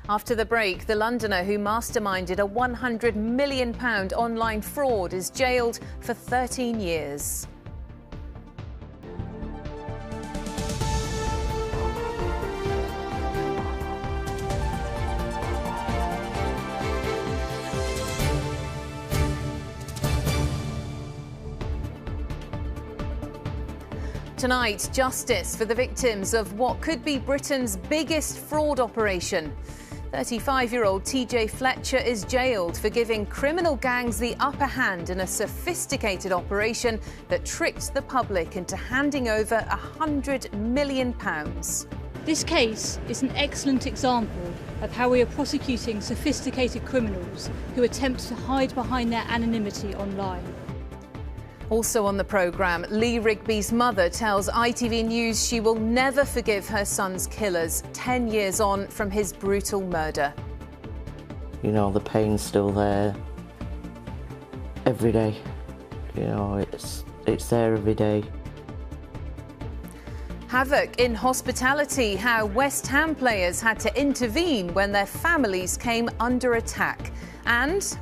After the break, the Londoner who masterminded a £100 million online fraud is jailed for 13 years. Tonight, justice for the victims of what could be Britain's biggest fraud operation. 35-year-old TJ Fletcher is jailed for giving criminal gangs the upper hand in a sophisticated operation that tricked the public into handing over £100 million. This case is an excellent example of how we are prosecuting sophisticated criminals who attempt to hide behind their anonymity online. Also on the programme, Rigbys Mother tells ITV News she will never forgive her son's killers 10 years on from his brutal murder. You know, the pain's still there every day. You know, it's there every day. Havoc in hospitality, how West Ham players had to intervene when their families came under attack. And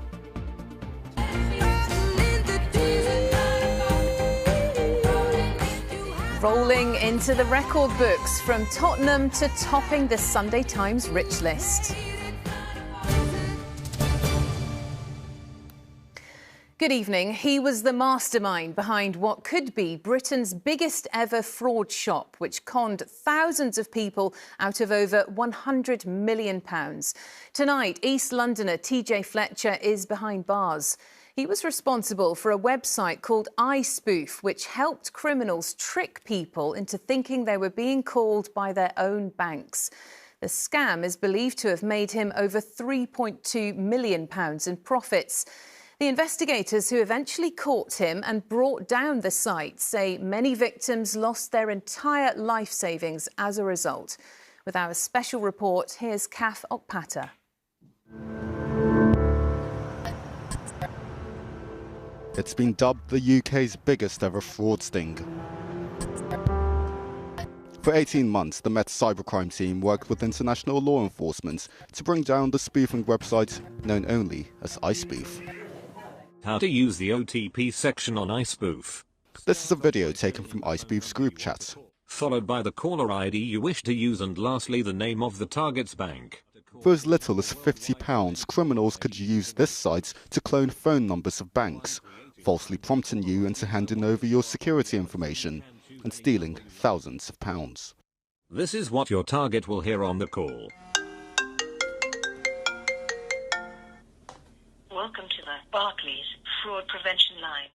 rolling into the record books, from Tottenham to topping the Sunday Times Rich List. Good evening. He was the mastermind behind what could be Britain's biggest ever fraud shop, which conned thousands of people out of over £100 million. Tonight, East Londoner TJ Fletcher is behind bars. He was responsible for a website called iSpoof, which helped criminals trick people into thinking they were being called by their own banks. The scam is believed to have made him over £3.2 million in profits. The investigators who eventually caught him and brought down the site say many victims lost their entire life savings as a result. With our special report, here's Kath Okpata. It's been dubbed the UK's biggest ever fraud sting. For 18 months, the Met cybercrime team worked with international law enforcement to bring down the spoofing website known only as iSpoof. How to use the OTP section on iSpoof. This is a video taken from iSpoof's group chat. Followed by the caller ID you wish to use, and lastly the name of the target's bank. For as little as £50, criminals could use this site to clone phone numbers of banks, falsely prompting you into handing over your security information and stealing thousands of pounds. This is what your target will hear on the call. Welcome to the Barclays Fraud Prevention Line.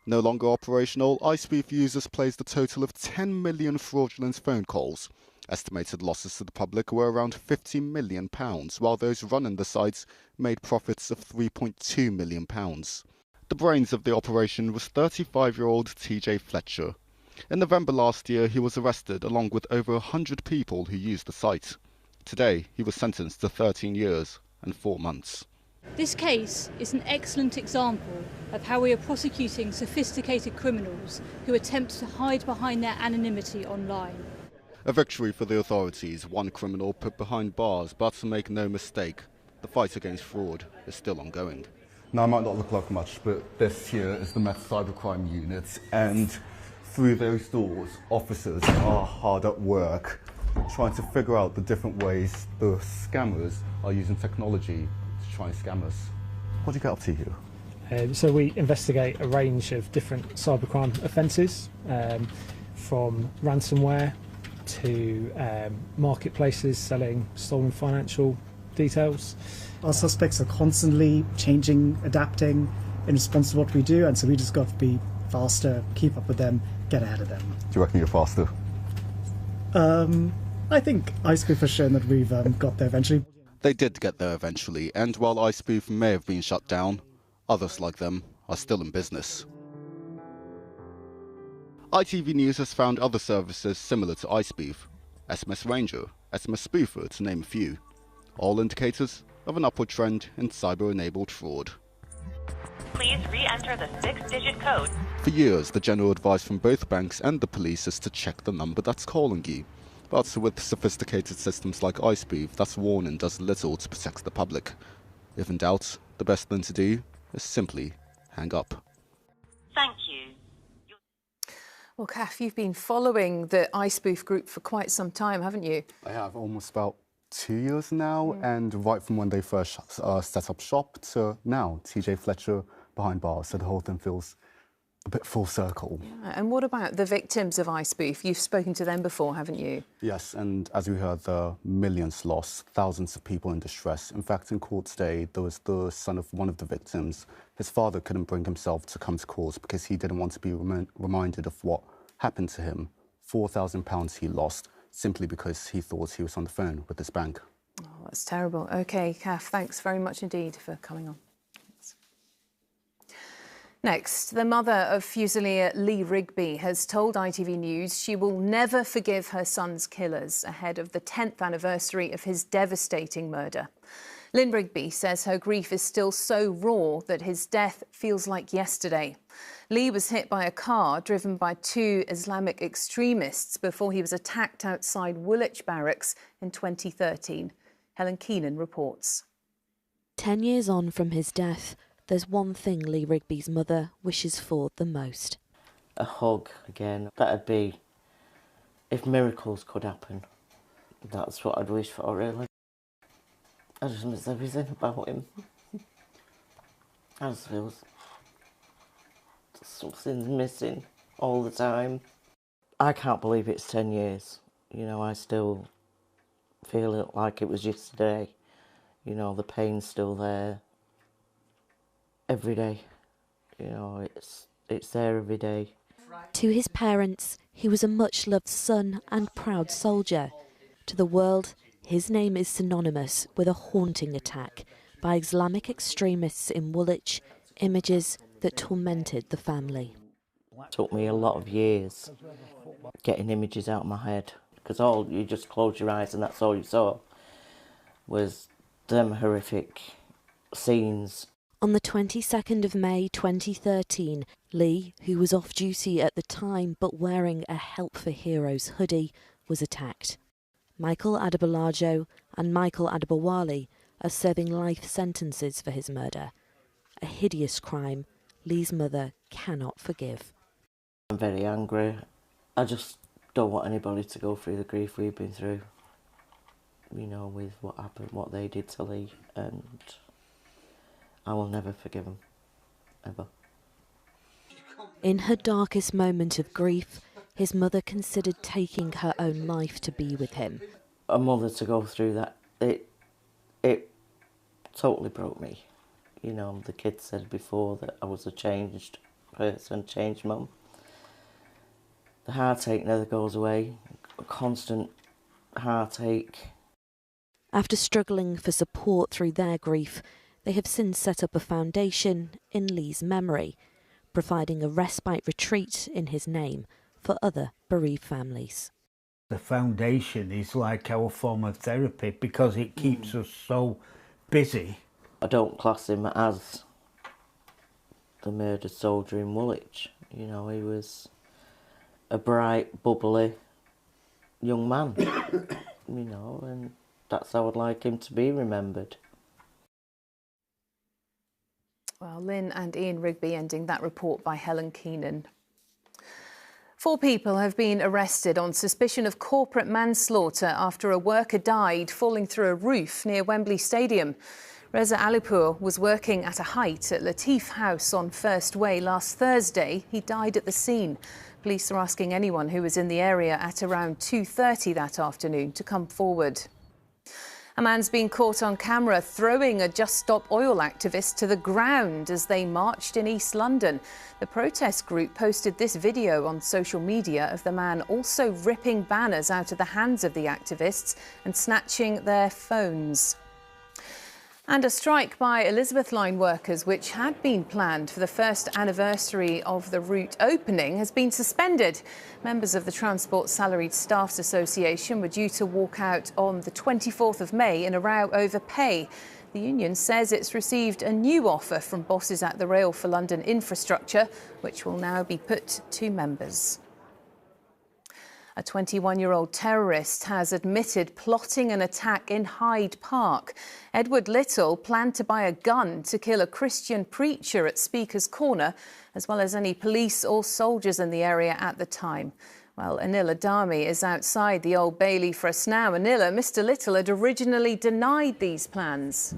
No longer operational, iSpoof users placed a total of 10 million fraudulent phone calls. Estimated losses to the public were around £50 million, while those running the sites made profits of £3.2 million. The brains of the operation was 35-year-old TJ Fletcher. In November last year, he was arrested along with over 100 people who used the site. Today, he was sentenced to 13 years and 4 months. This case is an excellent example of how we are prosecuting sophisticated criminals who attempt to hide behind their anonymity online. A victory for the authorities, one criminal put behind bars, but make no mistake, the fight against fraud is still ongoing. Now, it might not look like much, but this here is the Met Cybercrime Unit, and through those doors, officers are hard at work trying to figure out the different ways the scammers are using technology to try and scam us. What do you get up to here? So we investigate a range of different cybercrime offences, from ransomware to marketplaces selling stolen financial details. Our suspects are constantly changing, adapting in response to what we do, and so we just got to be faster, keep up with them, get ahead of them. Do you reckon you're faster? I think iSpoof has shown that we've got there eventually. They did get there eventually, and while iSpoof may have been shut down, others like them are still in business. ITV News has found other services similar to iSpoof, SMS Ranger, SMS Spoofer to name a few, all indicators of an upward trend in cyber-enabled fraud. Please re-enter the 6-digit code. For years, the general advice from both banks and the police is to check the number that's calling you. But with sophisticated systems like iSpoof, that warning does little to protect the public. If in doubt, the best thing to do is simply hang up. Thank you. Well, Kath, you've been following the iSpoof group for quite some time, haven't you? I have almost about 2 years now, and right from when they first set up shop to now, TJ Fletcher behind bars, so the whole thing feels a bit full circle. Yeah. And what about the victims of iSpoof? You've spoken to them before, haven't you? Yes, and as we heard, there are millions lost, thousands of people in distress. In fact, in court today, there was the son of one of the victims. His father couldn't bring himself to come to court because he didn't want to be reminded of what happened to him. £4,000 he lost simply because he thought he was on the phone with his bank. Oh, that's terrible. OK, Kath, thanks very much indeed for coming on. Thanks. Next, the mother of Fusilier Lee Rigby has told ITV News she will never forgive her son's killers ahead of the 10th anniversary of his devastating murder. Lynn Rigby says her grief is still so raw that his death feels like yesterday. Lee was hit by a car driven by 2 Islamic extremists before he was attacked outside Woolwich Barracks in 2013. Helen Keenan reports. 10 years on from his death, there's one thing Lee Rigby's mother wishes for the most. A hug again. That'd be, if miracles could happen, that's what I'd wish for, really. I just miss everything about him. I just feel something's missing all the time. I can't believe it's 10 years. You know, I still feel it like it was yesterday. You know, the pain's still there every day. You know, it's there every day. To his parents, he was a much-loved son and proud soldier. To the world, his name is synonymous with a haunting attack by Islamic extremists in Woolwich, images that tormented the family. It took me a lot of years getting images out of my head, because you just close your eyes and that's all you saw was them horrific scenes. On the 22nd of May 2013, Lee, who was off duty at the time but wearing a Help for Heroes hoodie, was attacked. Michael Adebolajo and Michael Adebowale are serving life sentences for his murder. A hideous crime Lee's mother cannot forgive. I'm very angry. I just don't want anybody to go through the grief we've been through, you know, with what happened, what they did to Lee, and I will never forgive them, ever. In her darkest moment of grief, his mother considered taking her own life to be with him. A mother to go through that, it totally broke me. You know, the kids said before that I was a changed person, changed mum. The heartache never goes away, a constant heartache. After struggling for support through their grief, they have since set up a foundation in Lee's memory, providing a respite retreat in his name for other bereaved families. The foundation is like our form of therapy because it keeps us so busy. I don't class him as the murdered soldier in Woolwich. You know, he was a bright, bubbly young man, you know, and that's how I'd like him to be remembered. Well, Lynn and Ian Rigby ending that report by Helen Keenan. 4 people have been arrested on suspicion of corporate manslaughter after a worker died falling through a roof near Wembley Stadium. Reza Alipur was working at a height at Latif House on First Way last Thursday. He died at the scene. Police are asking anyone who was in the area at around 2:30 that afternoon to come forward. A man's been caught on camera throwing a Just Stop Oil activist to the ground as they marched in East London. The protest group posted this video on social media of the man also ripping banners out of the hands of the activists and snatching their phones. And a strike by Elizabeth Line workers, which had been planned for the first anniversary of the route opening, has been suspended. Members of the Transport Salaried Staffs Association were due to walk out on the 24th of May in a row over pay. The union says it's received a new offer from bosses at the Rail for London Infrastructure, which will now be put to members. A 21-year-old terrorist has admitted plotting an attack in Hyde Park. Edward Little planned to buy a gun to kill a Christian preacher at Speaker's Corner, as well as any police or soldiers in the area at the time. Well, Anila Dami is outside the Old Bailey for us now. Anila, Mr. Little had originally denied these plans.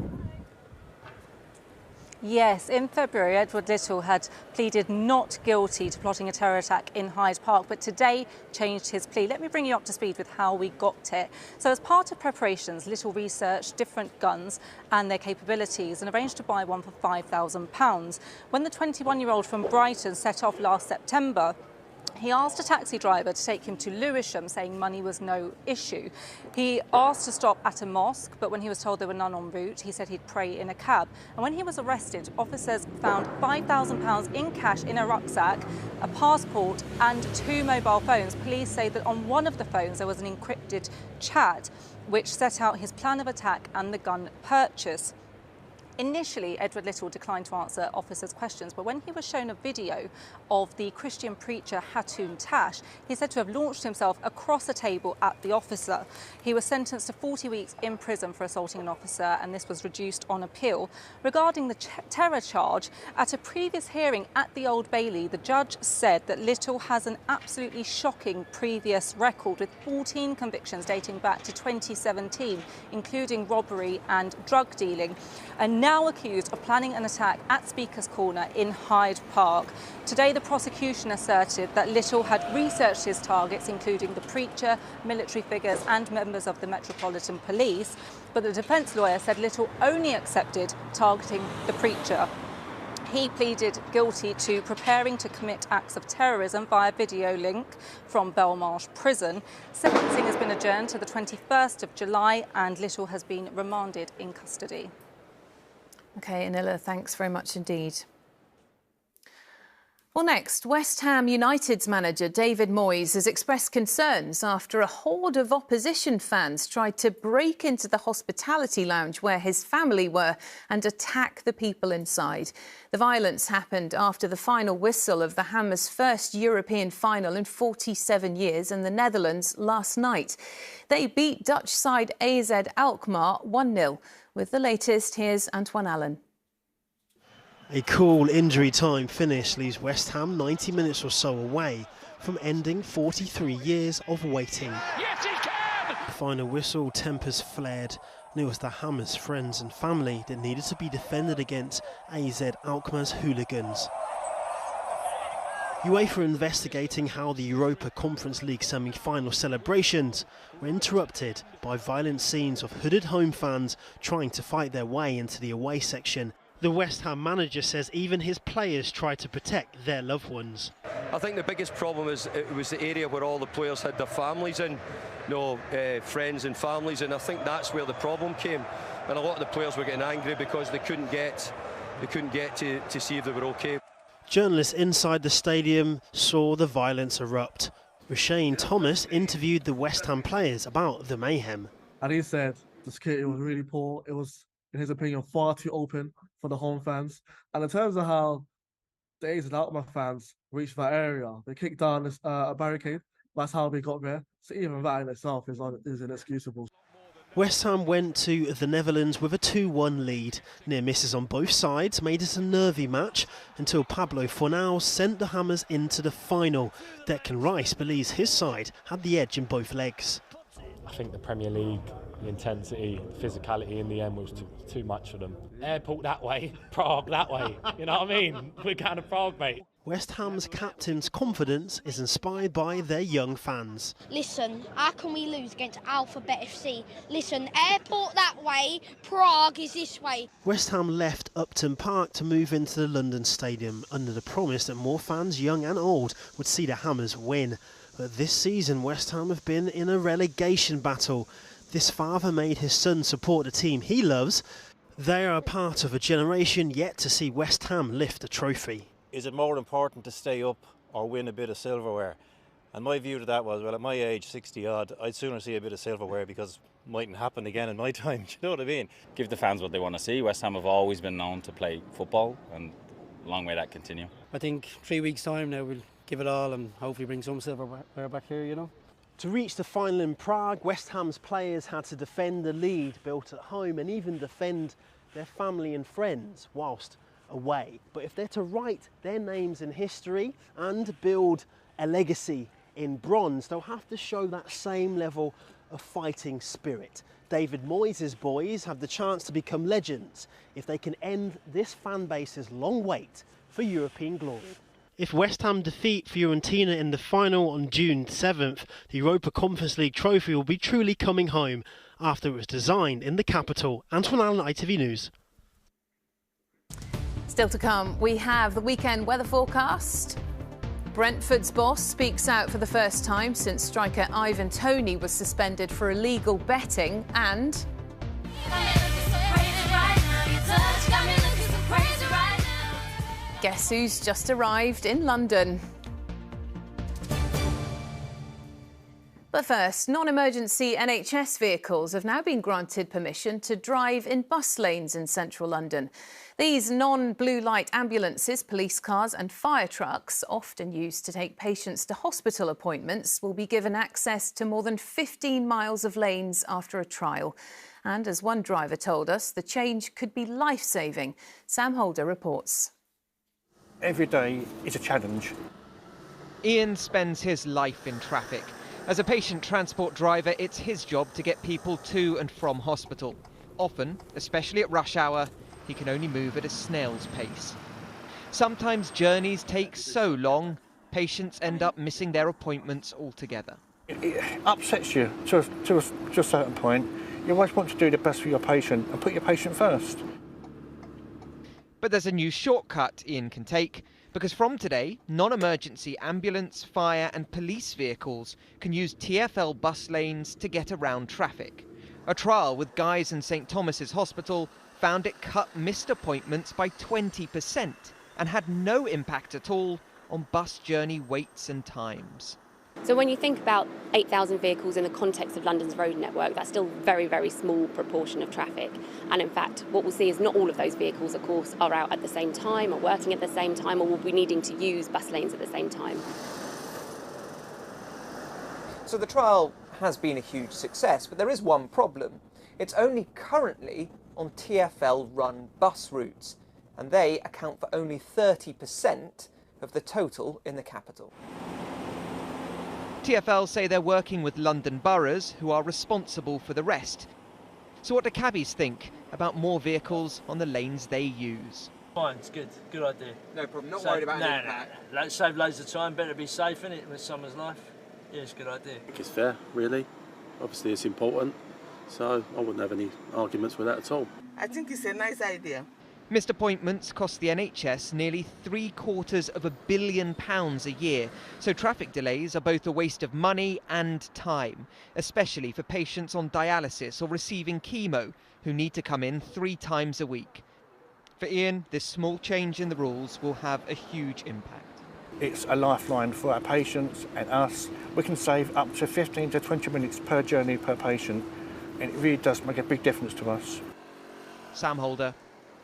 Yes, in February, Edward Little had pleaded not guilty to plotting a terror attack in Hyde Park, but today changed his plea. Let me bring you up to speed with how we got it. So as part of preparations, Little researched different guns and their capabilities and arranged to buy one for £5,000. When the 21-year-old from Brighton set off last September, he asked a taxi driver to take him to Lewisham, saying money was no issue. He asked to stop at a mosque, but when he was told there were none en route, he said he'd pray in a cab. And when he was arrested, officers found £5,000 in cash in a rucksack, a passport and 2 mobile phones. Police say that on one of the phones there was an encrypted chat which set out his plan of attack and the gun purchase. Initially, Edward Little declined to answer officers' questions, but when he was shown a video of the Christian preacher Hatun Tash, he's said to have launched himself across a table at the officer. He was sentenced to 40 weeks in prison for assaulting an officer, and this was reduced on appeal. Regarding the terror charge, at a previous hearing at the Old Bailey, the judge said that Little has an absolutely shocking previous record with 14 convictions dating back to 2017, including robbery and drug dealing, and now accused of planning an attack at Speaker's Corner in Hyde Park. Today, the prosecution asserted that Little had researched his targets, including the preacher, military figures and members of the Metropolitan Police, but the defence lawyer said Little only accepted targeting the preacher. He pleaded guilty to preparing to commit acts of terrorism via video link from Belmarsh Prison. Sentencing has been adjourned to the 21st of July and Little has been remanded in custody. OK, Anila, thanks very much indeed. Well, next, West Ham United's manager David Moyes has expressed concerns after a horde of opposition fans tried to break into the hospitality lounge where his family were and attack the people inside. The violence happened after the final whistle of the Hammers' first European final in 47 years in the Netherlands last night. They beat Dutch side AZ Alkmaar 1-0. With the latest, here's Antoine Allen. A cool injury time finish leaves West Ham 90 minutes or so away from ending 43 years of waiting. Yes, he can! The final whistle, tempers flared, and it was the Hammers' friends and family that needed to be defended against AZ Alkmaar's hooligans. UEFA investigating how the Europa Conference League semi-final celebrations were interrupted by violent scenes of hooded home fans trying to fight their way into the away section. The West Ham manager says even his players tried to protect their loved ones. I think the biggest problem is it was the area where all the players had their families in, friends and families, and I think that's where the problem came. And a lot of the players were getting angry because they couldn't get to see if they were okay. Journalists inside the stadium saw the violence erupt. Rashane Thomas interviewed the West Ham players about the mayhem. And he said the security was really poor. It was, in his opinion, far too open for the home fans. And in terms of how the AZ Alkmaar fans reached that area, they kicked down a barricade. That's how they got there. So even that in itself is inexcusable. West Ham went to the Netherlands with a 2-1 lead. Near misses on both sides made it a nervy match until Pablo Fornals sent the Hammers into the final. Declan Rice believes his side had the edge in both legs. I think the Premier League, the intensity, physicality in the end was too much for them. Airport that way, Prague that way, you know what I mean? We're going to Prague, mate. West Ham's captain's confidence is inspired by their young fans. Listen, how can we lose against Alphabet FC? Listen, airport that way, Prague is this way. West Ham left Upton Park to move into the London Stadium under the promise that more fans, young and old, would see the Hammers win. But this season, West Ham have been in a relegation battle. This father made his son support the team he loves. They are a part of a generation yet to see West Ham lift a trophy. Is it more important to stay up or win a bit of silverware? And my view to that was, well, at my age, 60 odd, I'd sooner see a bit of silverware because it mightn't happen again in my time. Do you know what I mean? Give the fans what they want to see. West Ham have always been known to play football, and long may that continue. I think 3 weeks' time now we'll give it all and hopefully bring some silverware back here, you know. To reach the final in Prague, West Ham's players had to defend the lead built at home and even defend their family and friends whilst away. But if they're to write their names in history and build a legacy in bronze, they'll have to show that same level of fighting spirit. David Moyes' boys have the chance to become legends if they can end this fan base's long wait for European glory. If West Ham defeat Fiorentina in the final on June 7th, the Europa Conference League trophy will be truly coming home after it was designed in the capital. Antoine Allen, ITV News. Still to come, we have the weekend weather forecast. Brentford's boss speaks out for the first time since striker Ivan Toney was suspended for illegal betting, and guess who's just arrived in London? But first, non-emergency NHS vehicles have now been granted permission to drive in bus lanes in central London. These non-blue light ambulances, police cars and fire trucks, often used to take patients to hospital appointments, will be given access to more than 15 miles of lanes after a trial. And as one driver told us, the change could be life-saving. Sam Holder reports. Every day is a challenge. Ian spends his life in traffic. As a patient transport driver, it's his job to get people to and from hospital. Often, especially at rush hour, he can only move at a snail's pace. Sometimes journeys take so long, patients end up missing their appointments altogether. It upsets you to a certain point. You always want to do the best for your patient and put your patient first. But there's a new shortcut Ian can take, because from today, non-emergency ambulance, fire and police vehicles can use TfL bus lanes to get around traffic. A trial with Guy's and St Thomas's Hospital found it cut missed appointments by 20% and had no impact at all on bus journey waits and times. So when you think about 8,000 vehicles in the context of London's road network, that's still a very, very small proportion of traffic. And in fact, what we'll see is not all of those vehicles, of course, are out at the same time or working at the same time or will be needing to use bus lanes at the same time. So the trial has been a huge success, but there is one problem. It's only currently on TfL-run bus routes, and they account for only 30% of the total in the capital. TfL say they're working with London boroughs who are responsible for the rest. So what do cabbies think about more vehicles on the lanes they use? Fine, it's good. Good idea. No problem. Not worried about any impact. No. Save loads of time. Better be safe, innit, with someone's life. Yeah, it's a good idea. I think it's fair, really. Obviously, it's important. So I wouldn't have any arguments with that at all. I think it's a nice idea. Missed appointments cost the NHS nearly £750 million a year, so traffic delays are both a waste of money and time, especially for patients on dialysis or receiving chemo who need to come in 3 times a week. For Ian, this small change in the rules will have a huge impact. It's a lifeline for our patients and us. We can save up to 15 to 20 minutes per journey per patient, and it really does make a big difference to us. Sam Holder,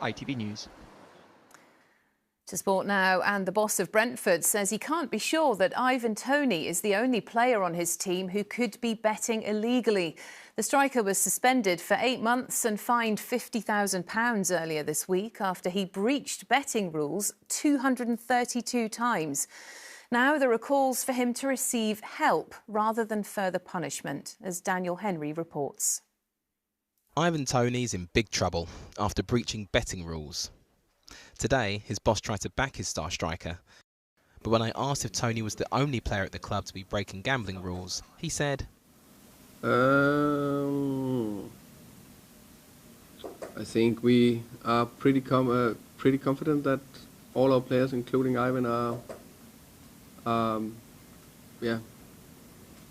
ITV News. To sport now, and the boss of Brentford says he can't be sure that Ivan Toney is the only player on his team who could be betting illegally. The striker was suspended for 8 months and fined £50,000 earlier this week after he breached betting rules 232 times. Now there are calls for him to receive help rather than further punishment, as Daniel Henry reports. Ivan Toney's in big trouble after breaching betting rules. Today, his boss tried to back his star striker, but when I asked if Toney was the only player at the club to be breaking gambling rules, he said, I think we are pretty confident that all our players, including Ivan, are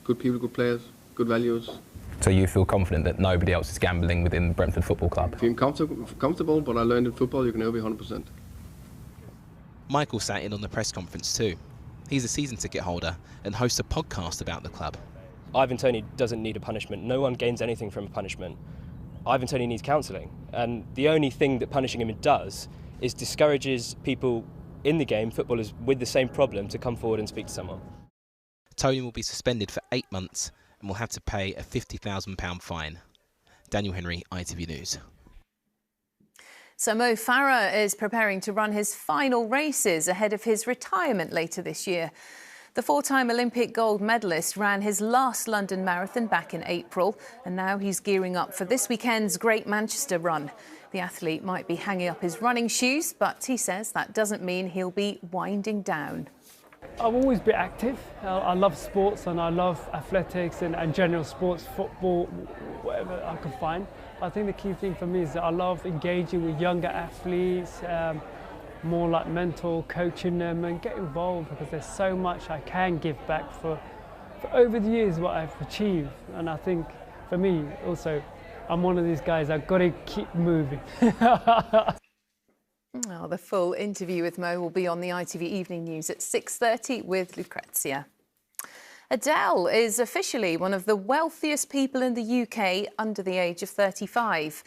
good people, good players, good values. So you feel confident that nobody else is gambling within the Brentford Football Club? I feel comfortable, but I learned in football you can never be 100%. Michael sat in on the press conference too. He's a season ticket holder and hosts a podcast about the club. Ivan Toney doesn't need a punishment. No one gains anything from a punishment. Ivan Toney needs counselling, and the only thing that punishing him does is discourages people in the game, footballers with the same problem, to come forward and speak to someone. Toney will be suspended for 8 months and will have to pay a £50,000 fine. Daniel Henry, ITV News. So Mo Farah is preparing to run his final races ahead of his retirement later this year. The four-time Olympic gold medalist ran his last London Marathon back in April, and now he's gearing up for this weekend's Great Manchester Run. The athlete might be hanging up his running shoes, but he says that doesn't mean he'll be winding down. I've always been active. I love sports and I love athletics and general sports, football, whatever I can find. I think the key thing for me is that I love engaging with younger athletes, more like mental, coaching them and get involved, because there's so much I can give back for over the years what I've achieved. And I think for me also, I'm one of these guys, I've got to keep moving. Well, the full interview with Mo will be on the ITV Evening News at 6:30 with Lucrezia. Adele is officially one of the wealthiest people in the UK under the age of 35.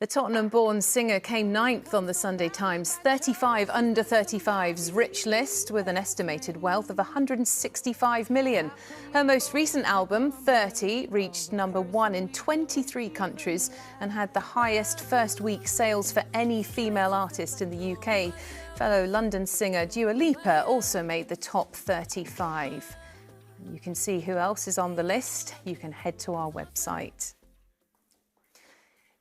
The Tottenham-born singer came 9th on the Sunday Times 35 under 35's rich list with an estimated wealth of 165 million. Her most recent album, 30, reached #1 in 23 countries and had the highest first week sales for any female artist in the UK. Fellow London singer Dua Lipa also made the top 35. You can see who else is on the list. You can head to our website.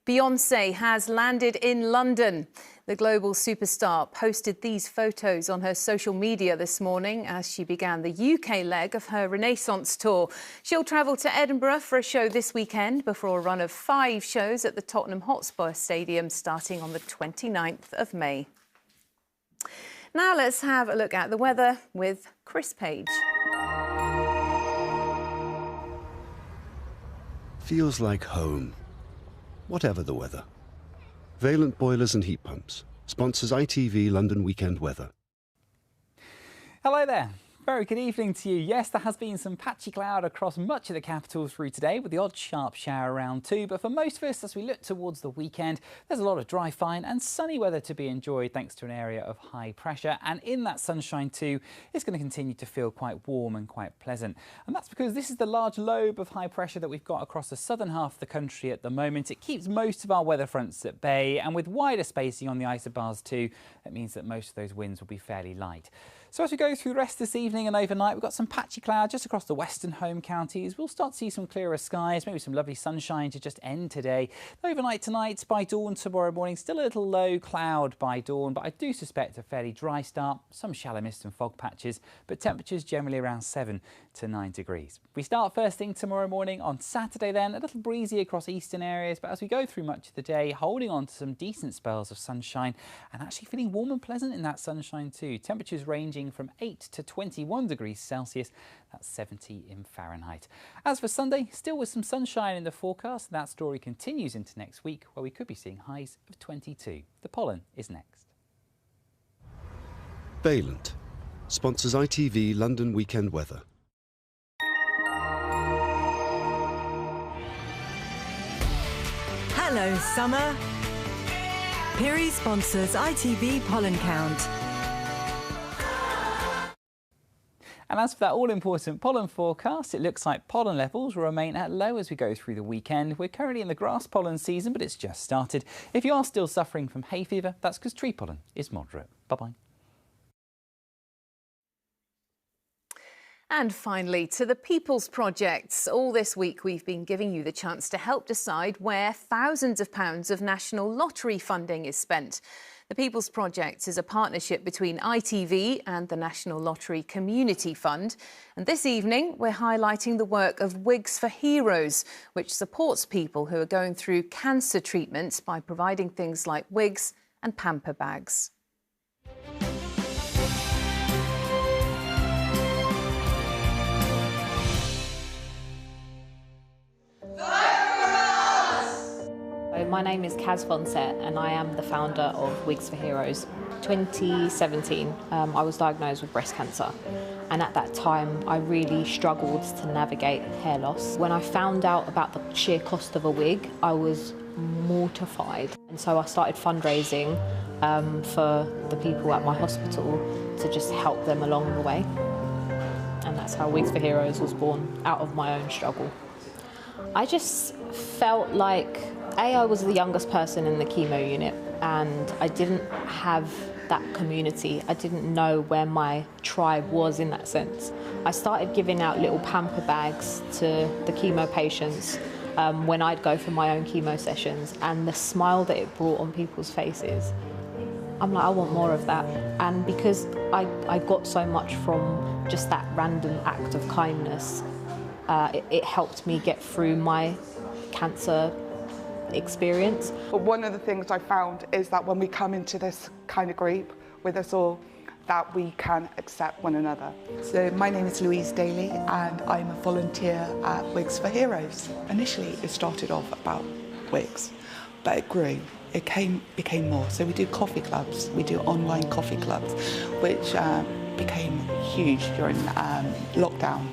Beyoncé has landed in London. The global superstar posted these photos on her social media this morning as she began the UK leg of her Renaissance tour. She'll travel to Edinburgh for a show this weekend before a run of 5 shows at the Tottenham Hotspur Stadium starting on the 29th of May. Now let's have a look at the weather with Chris Page. Feels like home, whatever the weather. Valent Boilers and Heat Pumps sponsors ITV London Weekend Weather. Hello there. Very good evening to you. Yes, there has been some patchy cloud across much of the capital through today, with the odd sharp shower around too. But for most of us, as we look towards the weekend, there's a lot of dry, fine and sunny weather to be enjoyed thanks to an area of high pressure. And in that sunshine too, it's going to continue to feel quite warm and quite pleasant. And that's because this is the large lobe of high pressure that we've got across the southern half of the country at the moment. It keeps most of our weather fronts at bay, and with wider spacing on the isobars too, that means that most of those winds will be fairly light. So as we go through the rest of this evening and overnight, we've got some patchy cloud just across the western home counties. We'll start to see some clearer skies, maybe some lovely sunshine to just end today. Overnight tonight, by dawn tomorrow morning, still a little low cloud by dawn, but I do suspect a fairly dry start, some shallow mist and fog patches, but temperatures generally around 7 to 9 degrees. We start first thing tomorrow morning on Saturday then, a little breezy across eastern areas, but as we go through much of the day, holding on to some decent spells of sunshine and actually feeling warm and pleasant in that sunshine too. Temperatures ranging from 8 to 21 degrees Celsius, that's 70 in Fahrenheit. As for Sunday, still with some sunshine in the forecast, that story continues into next week where we could be seeing highs of 22. The pollen is next. Valent sponsors ITV London Weekend Weather. Hello, summer. Piri sponsors ITV Pollen Count. And as for that all-important pollen forecast, it looks like pollen levels will remain at low as we go through the weekend. We're currently in the grass pollen season, but it's just started. If you are still suffering from hay fever, that's because tree pollen is moderate. Bye-bye. And finally, to the People's Projects. All this week, we've been giving you the chance to help decide where thousands of pounds of national lottery funding is spent. The People's Projects is a partnership between ITV and the National Lottery Community Fund. And this evening, we're highlighting the work of Wigs for Heroes, which supports people who are going through cancer treatments by providing things like wigs and pamper bags. My name is Kaz Fonset and I am the founder of Wigs for Heroes. 2017, I was diagnosed with breast cancer, and at that time I really struggled to navigate hair loss. When I found out about the sheer cost of a wig, I was mortified, and so I started fundraising for the people at my hospital to just help them along the way. And that's how Wigs for Heroes was born, out of my own struggle. I just felt like, I was the youngest person in the chemo unit, and I didn't have that community. I didn't know where my tribe was in that sense. I started giving out little pamper bags to the chemo patients when I'd go for my own chemo sessions, and the smile that it brought on people's faces, I'm like, I want more of that. And because I got so much from just that random act of kindness, it helped me get through my cancer experience. But one of the things I found is that when we come into this kind of group with us all, that we can accept one another. So my name is Louise Daly and I'm a volunteer at Wigs for Heroes. Initially it started off about wigs, but it grew. It became more. So we do coffee clubs, we do online coffee clubs, which became huge during lockdown.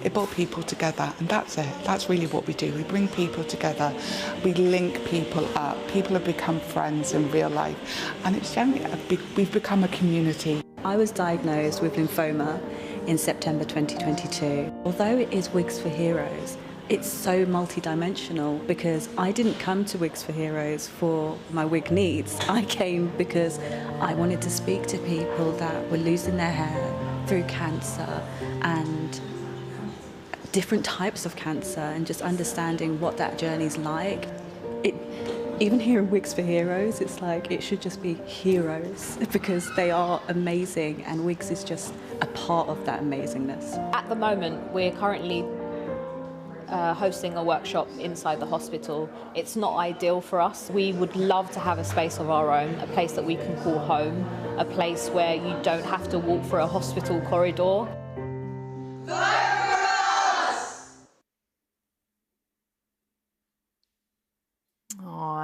It brought people together, and that's it. That's really what we do. We bring people together, we link people up. People have become friends in real life, and it's generally we've become a community. I was diagnosed with lymphoma in September 2022. Although it is Wigs for Heroes, it's so multi-dimensional because I didn't come to Wigs for Heroes for my wig needs. I came because I wanted to speak to people that were losing their hair through cancer and different types of cancer, and just understanding what that journey's like. Even here in Wigs for Heroes, it's like it should just be heroes because they are amazing, and Wigs is just a part of that amazingness. At the moment, we're currently hosting a workshop inside the hospital. It's not ideal for us. We would love to have a space of our own, a place that we can call home, a place where you don't have to walk through a hospital corridor.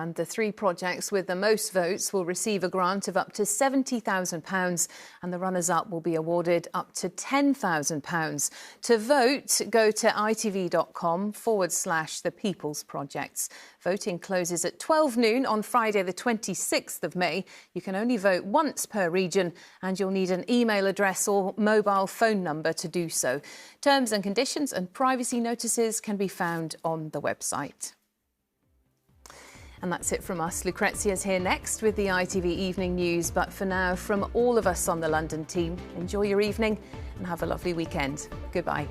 And the 3 projects with the most votes will receive a grant of up to £70,000, and the runners-up will be awarded up to £10,000. To vote, go to itv.com/The People's Projects. Voting closes at 12 noon on Friday the 26th of May. You can only vote once per region, and you'll need an email address or mobile phone number to do so. Terms and conditions and privacy notices can be found on the website. And that's it from us. Lucrezia's here next with the ITV Evening News. But for now, from all of us on the London team, enjoy your evening and have a lovely weekend. Goodbye.